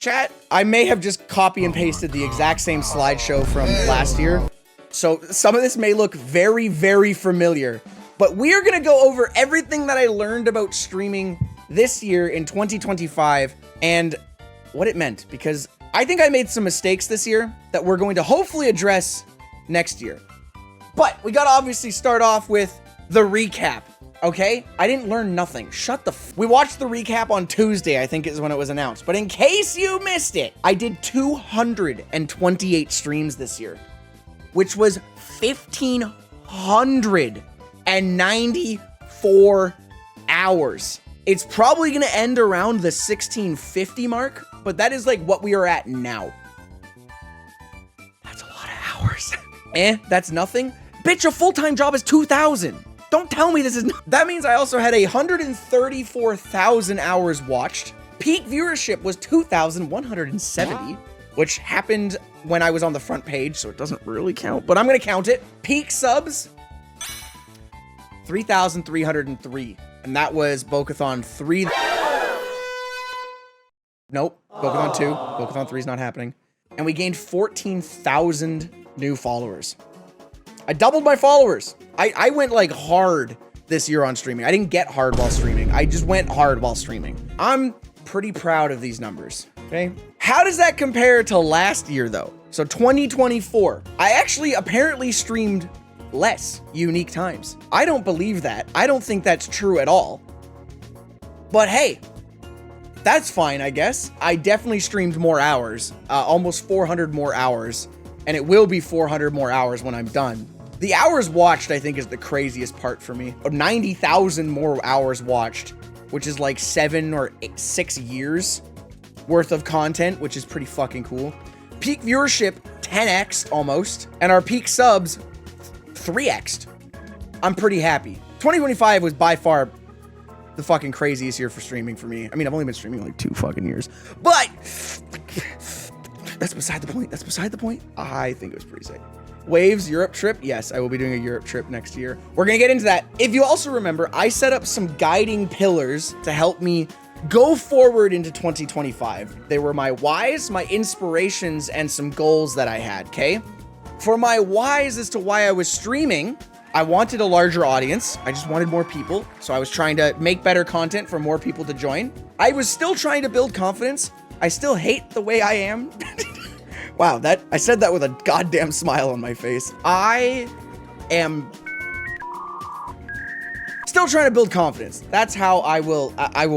Chat, I may have just copy and pasted the exact same slideshow from last year. So some of this may look very, very familiar, but we are gonna go over everything that I learned about streaming this year in 2025 and what it meant, because I think I made some mistakes this year that we're going to hopefully address next year. But we gotta obviously start off with the recap. Okay, I didn't learn nothing. Shut the we watched the recap on Tuesday, I think is when it was announced. But in case you missed it, I did 228 streams this year, which was 1,594 hours. It's probably gonna end around the 1,650 mark, but that is like what we are at now. That's a lot of hours. That's nothing. Bitch, a full-time job is 2,000. Don't tell me this is not. That means I also had 134,000 hours watched. Peak viewership was 2,170, which happened when I was on the front page, so it doesn't really count, but I'm gonna count it. Peak subs, 3,303, and that was Bokathon 3. Nope, Bokathon 2. Bokathon 3 is not happening. And we gained 14,000 new followers. I doubled my followers. I went like hard this year on streaming. I didn't get hard while streaming. I just went hard while streaming. I'm pretty proud of these numbers, okay? How does that compare to last year though? So 2024, I actually apparently streamed less unique times. I don't believe that. I don't think that's true at all. But hey, that's fine, I guess. I definitely streamed more hours, almost 400 more hours, and it will be 400 more hours when I'm done. The hours watched, I think, is the craziest part for me. 90,000 more hours watched, which is like 7 or 6 years worth of content, which is pretty fucking cool. Peak viewership, 10x almost, and our peak subs, 3x'd. I'm pretty happy. 2025 was by far the fucking craziest year for streaming for me. I mean, I've only been streaming like 2 fucking years, but that's beside the point. That's beside the point. I think it was pretty sick. Waves Europe trip. Yes, I will be doing a Europe trip next year. We're gonna get into that. If you also remember, I set up some guiding pillars to help me go forward into 2025. They were my whys, my inspirations, and some goals that I had, okay? For my whys as to why I was streaming, I wanted a larger audience. I just wanted more people. So I was trying to make better content for more people to join. I was still trying to build confidence. I still hate the way I am. Wow, I said that with a goddamn smile on my face. I am still trying to build confidence. That's how I will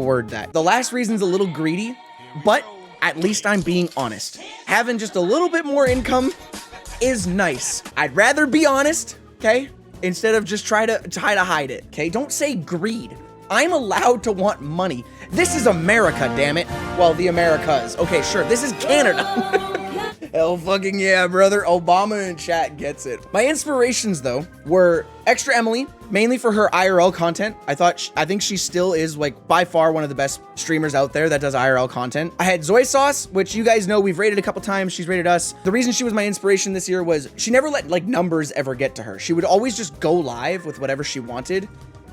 word that. The last reason's a little greedy, but at least I'm being honest. Having just a little bit more income is nice. I'd rather be honest, okay? Instead of just try to hide it, okay? Don't say greed. I'm allowed to want money. This is America, damn it. Well, the Americas. Okay, sure, this is Canada. Hell fucking yeah, brother. Obama in chat gets it. My inspirations, though, were Extra Emily, mainly for her IRL content. I think she still is, like, by far one of the best streamers out there that does IRL content. I had Zoy Sauce, which you guys know we've rated a couple times. She's rated us. The reason she was my inspiration this year was she never let, like, numbers ever get to her. She would always just go live with whatever she wanted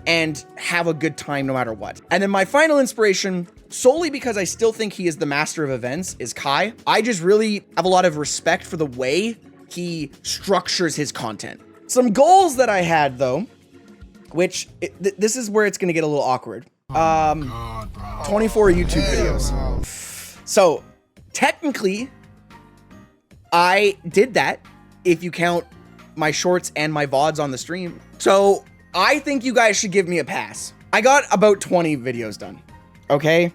and have a good time no matter what. And then my final inspiration, solely because I still think he is the master of events, is Kai. I just really have a lot of respect for the way he structures his content. Some goals that I had though, which this is where it's gonna get a little awkward. 24 YouTube videos. So technically I did that if you count my shorts and my VODs on the stream. So I think you guys should give me a pass. I got about 20 videos done, okay?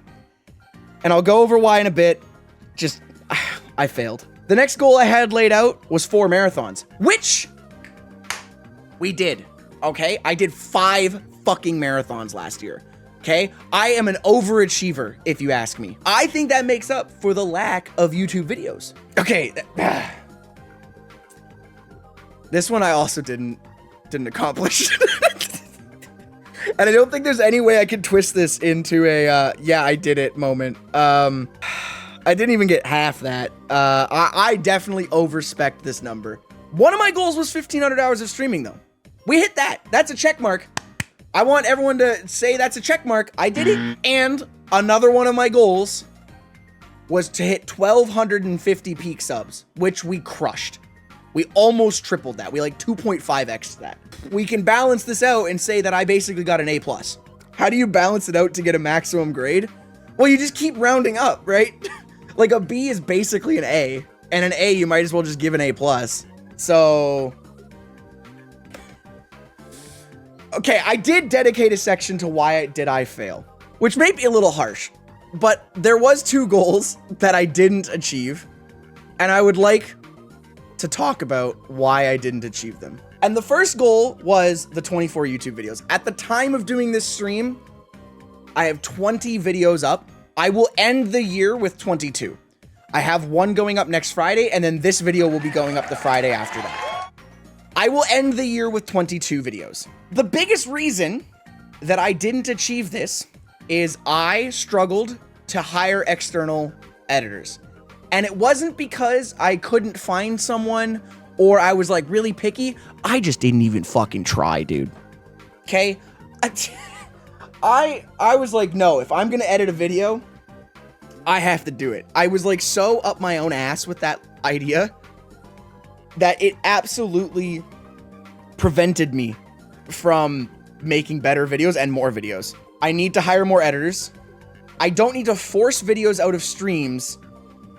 And I'll go over why in a bit. Just, I failed. The next goal I had laid out was 4 marathons, which we did, okay? I did 5 fucking marathons last year, okay? I am an overachiever, if you ask me. I think that makes up for the lack of YouTube videos. Okay, this one I also didn't accomplish. And I don't think there's any way I could twist this into a, yeah, I did it moment. I didn't even get half that. I definitely overspec this number. One of my goals was 1,500 hours of streaming though. We hit that. That's a check mark. I want everyone to say that's a check mark. I did it. And another one of my goals was to hit 1,250 peak subs, which we crushed. We almost tripled that. We like 2.5x that. We can balance this out and say that I basically got an A+. How do you balance it out to get a maximum grade? Well, you just keep rounding up, right? Like a B is basically an A, and an A you might as well just give an A+. So, okay, I did dedicate a section to why did I fail, which may be a little harsh, but there was 2 goals that I didn't achieve, and I would like to talk about why I didn't achieve them. And the first goal was the 24 YouTube videos. At the time of doing this stream, I have 20 videos up. I will end the year with 22. I have 1 going up next Friday, and then this video will be going up the Friday after that. I will end the year with 22 videos. The biggest reason that I didn't achieve this is I struggled to hire external editors. And it wasn't because I couldn't find someone or I was like really picky. I just didn't even fucking try, dude. Okay? I was like, no, if I'm gonna edit a video, I have to do it. I was like so up my own ass with that idea that it absolutely prevented me from making better videos and more videos. I need to hire more editors. I don't need to force videos out of streams.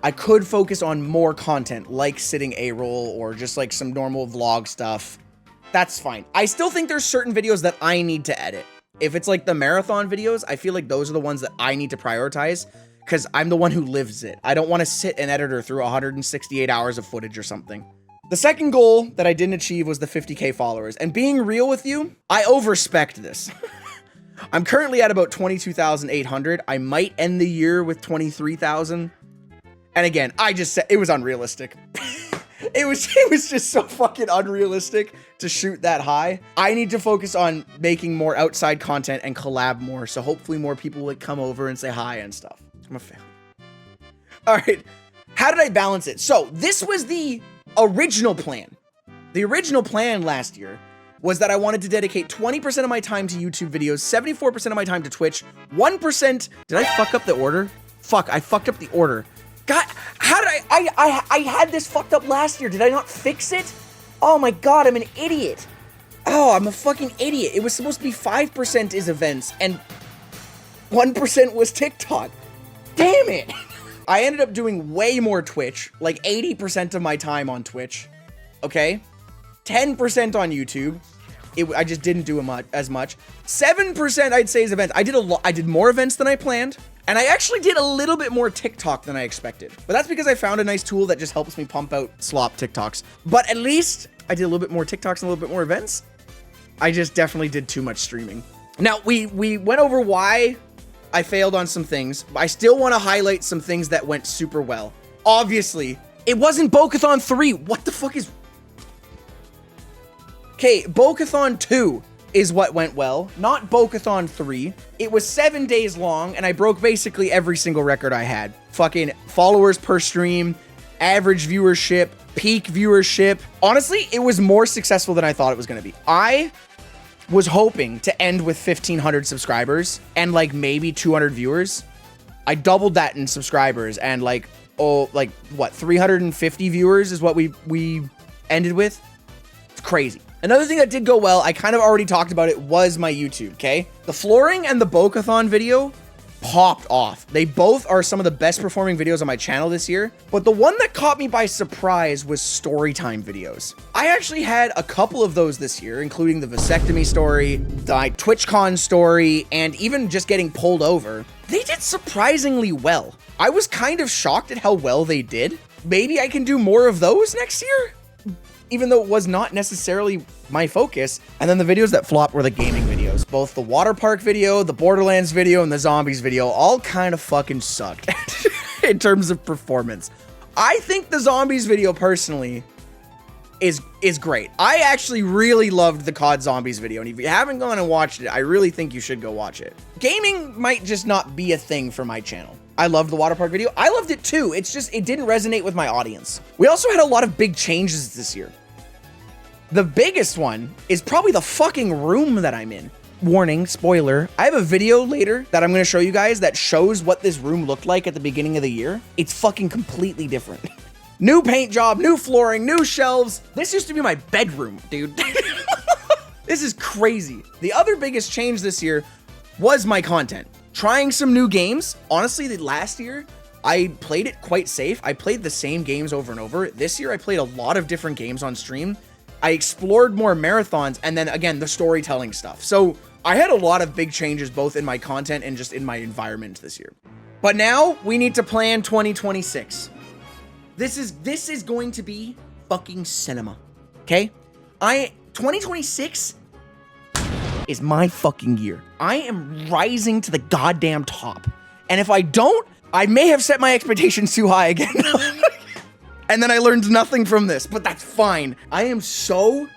I could focus on more content like sitting A-roll or just like some normal vlog stuff. That's fine. I still think there's certain videos that I need to edit. If it's like the marathon videos, I feel like those are the ones that I need to prioritize because I'm the one who lives it. I don't want to sit and edit through 168 hours of footage or something. The second goal that I didn't achieve was the 50K followers. And being real with you, I overspec'd this. I'm currently at about 22,800. I might end the year with 23,000. And again, I just said it was unrealistic. It was just so fucking unrealistic to shoot that high. I need to focus on making more outside content and collab more. So hopefully more people will come over and say hi and stuff. I'm a fan. All right. How did I balance it? So this was the original plan. The original plan last year was that I wanted to dedicate 20% of my time to YouTube videos, 74% of my time to Twitch, 1%. Did I fuck up the order? Fuck, I fucked up the order. God, how did I had this fucked up last year. Did I not fix it? Oh my God, I'm an idiot. Oh, I'm a fucking idiot. It was supposed to be 5% is events and 1% was TikTok. Damn it. I ended up doing way more Twitch, like 80% of my time on Twitch. Okay. 10% on YouTube. I just didn't do as much. 7% I'd say is events. I did more events than I planned. And I actually did a little bit more TikTok than I expected. But that's because I found a nice tool that just helps me pump out slop TikToks. But at least I did a little bit more TikToks and a little bit more events. I just definitely did too much streaming. Now, we went over why I failed on some things. I still want to highlight some things that went super well. Obviously, it wasn't Bokathon 3. What the fuck is... Okay, Bokathon 2 is what went well, not Bokathon 3. It was 7 days long, and I broke basically every single record I had. Fucking followers per stream, average viewership, peak viewership. Honestly, it was more successful than I thought it was gonna be. I was hoping to end with 1,500 subscribers and like maybe 200 viewers. I doubled that in subscribers and like, what, 350 viewers is what we ended with? It's crazy. Another thing that did go well, I kind of already talked about it, was my YouTube, okay? The flooring and the Bokathon video popped off. They both are some of the best performing videos on my channel this year, but the one that caught me by surprise was storytime videos. I actually had a couple of those this year, including the vasectomy story, the TwitchCon story, and even just getting pulled over. They did surprisingly well. I was kind of shocked at how well they did. Maybe I can do more of those next year? Even though it was not necessarily my focus. And then the videos that flopped were the gaming videos. Both the water park video, the Borderlands video, and the zombies video all kind of fucking sucked in terms of performance. I think the zombies video personally is great. I actually really loved the COD zombies video. And if you haven't gone and watched it, I really think you should go watch it. Gaming might just not be a thing for my channel. I loved the water park video. I loved it too. It's just, it didn't resonate with my audience. We also had a lot of big changes this year. The biggest one is probably the fucking room that I'm in. warning, spoiler, I have a video later that I'm going to show you guys that shows what this room looked like at the beginning of the year. It's fucking completely different. New paint job, new flooring, new shelves. This used to be my bedroom, dude. This is crazy. The other biggest change this year was my content. Trying some new games. Honestly, the last year, I played it quite safe. I played the same games over and over. This year, I played a lot of different games on stream. I explored more marathons, and then again, the storytelling stuff. So I had a lot of big changes, both in my content and just in my environment this year. But now we need to plan 2026. This is going to be fucking cinema. Okay? 2026 is my fucking year. I am rising to the goddamn top. And if I don't, I may have set my expectations too high again. And then I learned nothing from this, but that's fine. I am so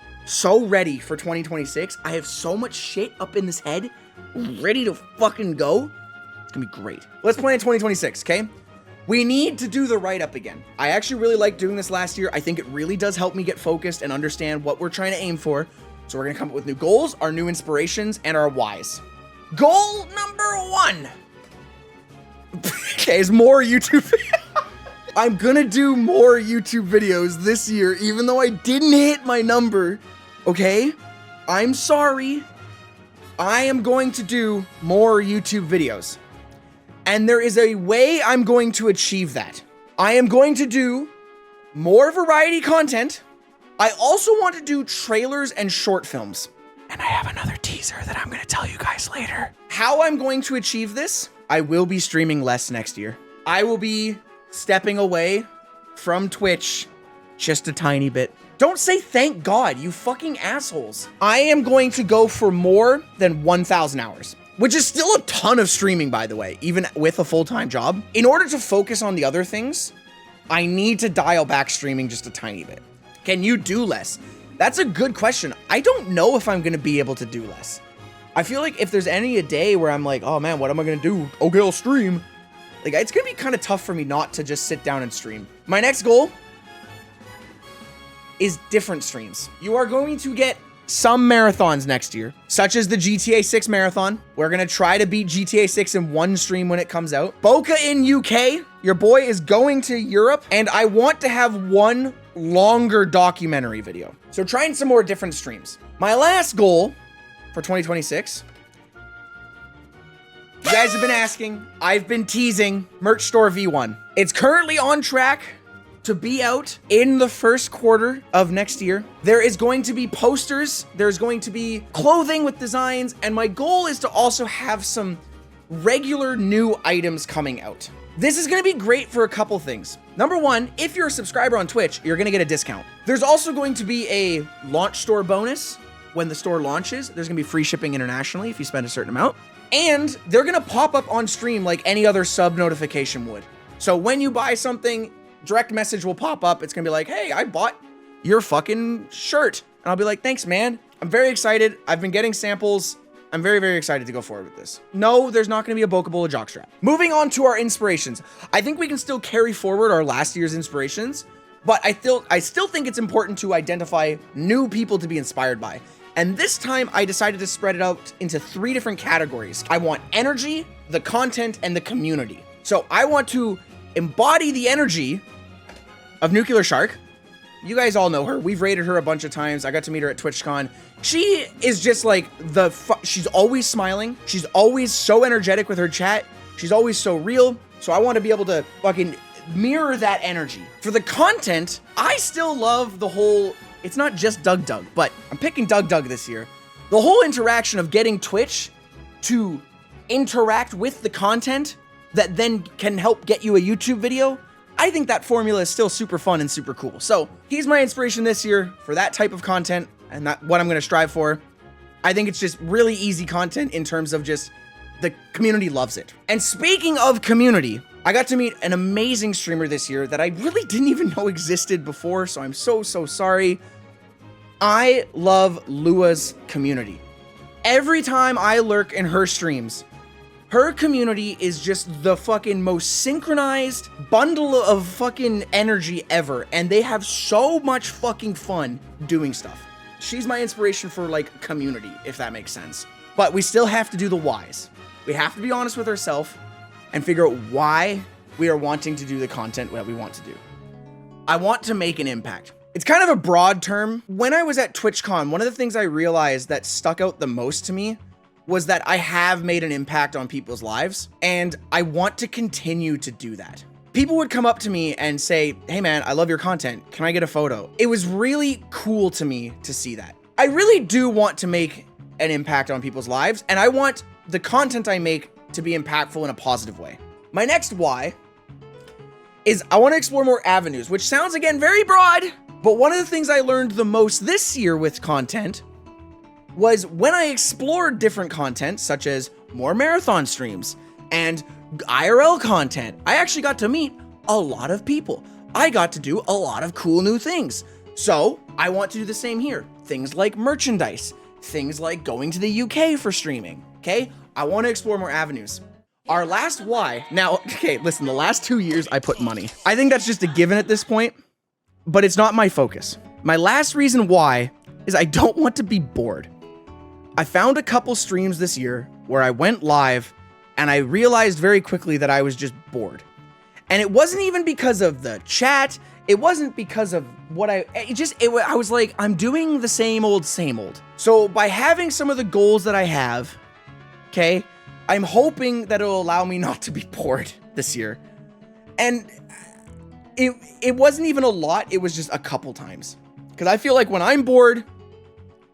ready for 2026. I have so much shit up in this head, ready to fucking go. It's gonna be great. Let's plan 2026, okay? We need to do the write-up again. I actually really liked doing this last year. I think it really does help me get focused and understand what we're trying to aim for. So we're gonna come up with new goals, our new inspirations, and our whys. Goal number 1. Okay, is more YouTube videos. I'm gonna do more YouTube videos this year, even though I didn't hit my number, okay? I'm sorry. I am going to do more YouTube videos. And there is a way I'm going to achieve that. I am going to do more variety content. I also want to do trailers and short films. And I have another teaser that I'm gonna tell you guys later. How I'm going to achieve this? I will be streaming less next year. I will be stepping away from Twitch just a tiny bit. Don't say thank God, you fucking assholes. I am going to go for more than 1,000 hours, which is still a ton of streaming, by the way, even with a full-time job. In order to focus on the other things, I need to dial back streaming just a tiny bit. Can you do less? That's a good question. I don't know if I'm gonna be able to do less. I feel like if there's any a day where I'm like, oh man, what am I gonna do? Okay, I'll stream. Like, it's gonna be kind of tough for me not to just sit down and stream. My next goal is different streams. You are going to get some marathons next year, such as the GTA 6 marathon. We're gonna try to beat GTA 6 in one stream when it comes out. Boca in UK, your boy is going to Europe, and I want to have one longer documentary video. So trying some more different streams. My last goal for 2026, you guys have been asking, I've been teasing Merch Store V1. It's currently on track to be out in the first quarter of next year. There is going to be posters, there's going to be clothing with designs, and my goal is to also have some regular new items coming out. This is gonna be great for a couple things. Number one, if you're a subscriber on Twitch, you're gonna get a discount. There's also going to be a launch store bonus when the store launches. There's gonna be free shipping internationally if you spend a certain amount. And they're gonna pop up on stream like any other sub notification would. So when you buy something, direct message will pop up. It's gonna be like, hey, I bought your fucking shirt. And I'll be like, thanks, man. I'm very excited. I've been getting samples. I'm very, very excited to go forward with this. No, there's not gonna be a Bokabola jockstrap. Moving on to our inspirations. I think we can still carry forward our last year's inspirations, but I still think it's important to identify new people to be inspired by. And this time I decided to spread it out into 3 different categories. I want energy, the content, and the community. So I want to embody the energy of Nuclear Shark. You guys all know her. We've rated her a bunch of times. I got to meet her at TwitchCon. She is just like she's always smiling. She's always so energetic with her chat. She's always so real. So I want to be able to fucking mirror that energy. For the content, I still love the whole, it's not just Doug, but I'm picking Doug this year. The whole interaction of getting Twitch to interact with the content that then can help get you a YouTube video. I think that formula is still super fun and super cool. So he's my inspiration this year for that type of content, and that's what I'm gonna strive for. I think it's just really easy content in terms of just the community loves it. And speaking of community, I got to meet an amazing streamer this year that I really didn't even know existed before, so I'm so sorry. I love Lua's community. Every time I lurk in her streams, her community is just the fucking most synchronized bundle of fucking energy ever, and they have so much fucking fun doing stuff. She's my inspiration for, like, community, if that makes sense. But we still have to do the whys. We have to be honest with ourselves and figure out why we are wanting to do the content that we want to do. I want to make an impact. It's kind of a broad term. When I was at TwitchCon, one of the things I realized that stuck out the most to me was that I have made an impact on people's lives, and I want to continue to do that. People would come up to me and say, hey man, I love your content. Can I get a photo? It was really cool to me to see that. I really do want to make an impact on people's lives, and I want the content I make to be impactful in a positive way. My next why is I want to explore more avenues, which sounds again very broad, but one of the things I learned the most this year with content was when I explored different content, such as more marathon streams and IRL content, I actually got to meet a lot of people. I got to do a lot of cool new things. So I want to do the same here. Things like merchandise, things like going to the UK for streaming, okay? I want to explore more avenues. Our last why, now, okay, listen, the last 2 years I put money. I think that's just a given at this point, but it's not my focus. My last reason why is I don't want to be bored. I found a couple streams this year where I went live and I realized very quickly that I was just bored. And it wasn't even because of the chat. It wasn't because of what I was like, I'm doing the same old. So by having some of the goals that I have, okay, I'm hoping that it'll allow me not to be bored this year. And it wasn't even a lot. It was just a couple times. Because I feel like when I'm bored,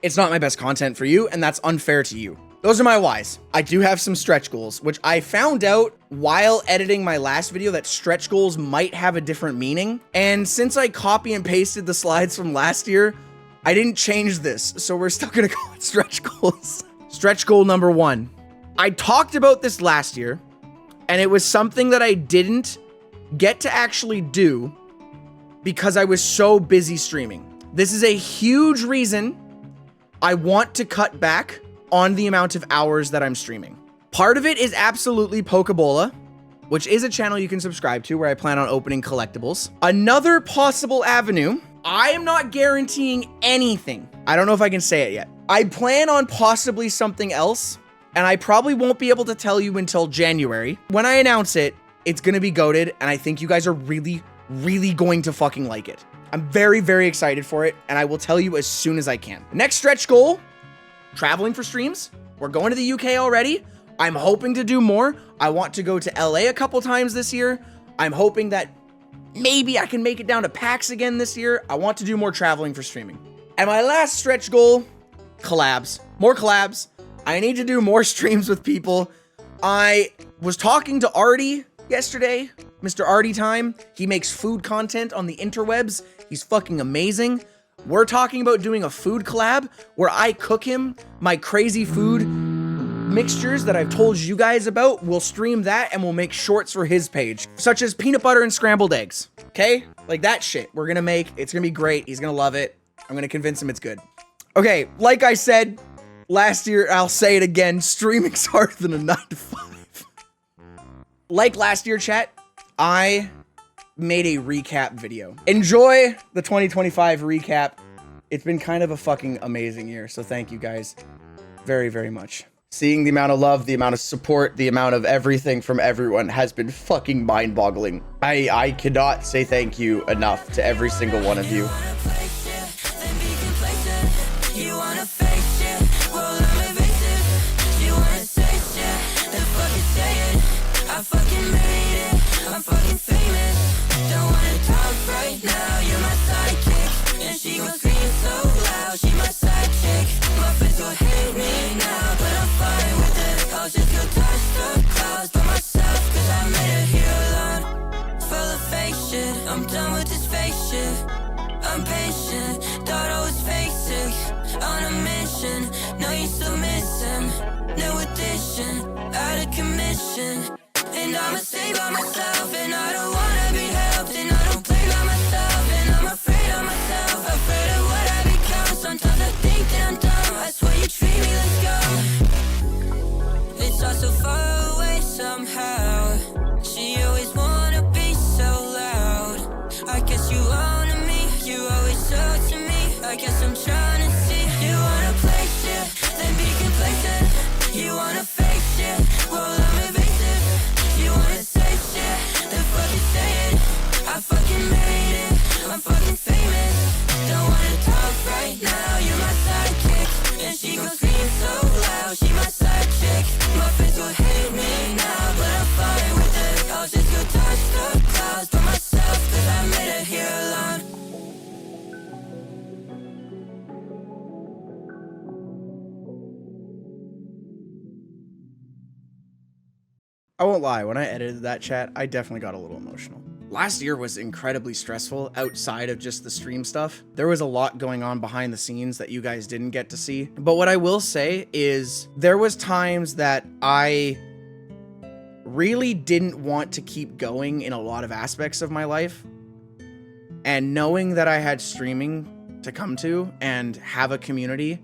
it's not my best content for you, and that's unfair to you. Those are my whys. I do have some stretch goals, which I found out while editing my last video that stretch goals might have a different meaning. And since I copy and pasted the slides from last year, I didn't change this. So we're still gonna call it stretch goals. Stretch goal number 1. I talked about this last year, and it was something that I didn't get to actually do because I was so busy streaming. This is a huge reason I want to cut back on the amount of hours that I'm streaming. Part of it is absolutely Pokebola, which is a channel you can subscribe to where I plan on opening collectibles. Another possible avenue, I am not guaranteeing anything. I don't know if I can say it yet. I plan on possibly something else, and I probably won't be able to tell you until January. When I announce it, it's gonna be goated, and I think you guys are really, really going to fucking like it. I'm very, very excited for it, and I will tell you as soon as I can. Next stretch goal, traveling for streams. We're going to the UK already. I'm hoping to do more. I want to go to LA a couple times this year. I'm hoping that maybe I can make it down to PAX again this year. I want to do more traveling for streaming. And my last stretch goal, collabs. More collabs. I need to do more streams with people. I was talking to Artie yesterday, Mr. Artie Time. He makes food content on the interwebs. He's fucking amazing. We're talking about doing a food collab where I cook him my crazy food mixtures that I've told you guys about. We'll stream that and we'll make shorts for his page, such as peanut butter and scrambled eggs. Okay? Like that shit we're gonna make. It's gonna be great. He's gonna love it. I'm gonna convince him it's good. Okay, like I said last year, I'll say it again, streaming's harder than a 9 to 5. Like last year, chat, I made a recap video. Enjoy the 2025 recap. It's been kind of a fucking amazing year, so thank you guys very, very much. Seeing the amount of love, the amount of support, the amount of everything from everyone has been fucking mind-boggling. I cannot say thank you enough to every single one of you. I'm done with this fake shit. I'm patient, thought I was basic. On a mission, no you still missing. New edition, out of commission. And I'ma stay by myself, and I don't wanna be helped. And I don't play by myself, and I'm afraid of myself. Afraid of what I become. Sometimes I think that I'm dumb. I swear you treat me like scum. It's all so far away somehow. She always wanna be so loud. I guess you wanted me, you always talk to me. I guess I'm trying to see. You wanna play shit, then be complacent. I met her here alone. I won't lie, when I edited that chat, I definitely got a little emotional. Last year was incredibly stressful outside of just the stream stuff. There was a lot going on behind the scenes that you guys didn't get to see. But what I will say is there was times that I really didn't want to keep going in a lot of aspects of my life. And knowing that I had streaming to come to and have a community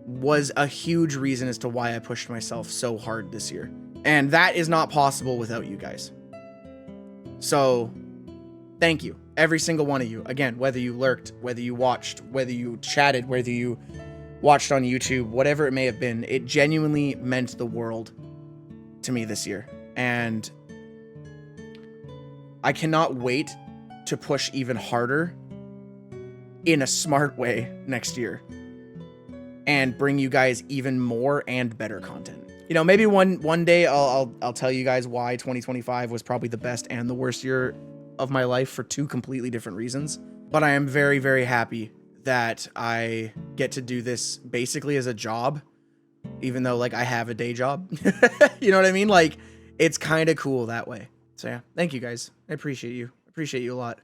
was a huge reason as to why I pushed myself so hard this year. And that is not possible without you guys. So, thank you. Every single one of you. Again, whether you lurked, whether you watched, whether you chatted, whether you watched on YouTube, whatever it may have been, it genuinely meant the world to me this year. And I cannot wait to push even harder in a smart way next year and bring you guys even more and better content. You know, maybe one day I'll tell you guys why 2025 was probably the best and the worst year of my life for two completely different reasons. But I am very, very happy that I get to do this basically as a job, even though like I have a day job. You know what I mean? Like, it's kind of cool that way. So yeah, thank you guys. I appreciate you. Appreciate you a lot.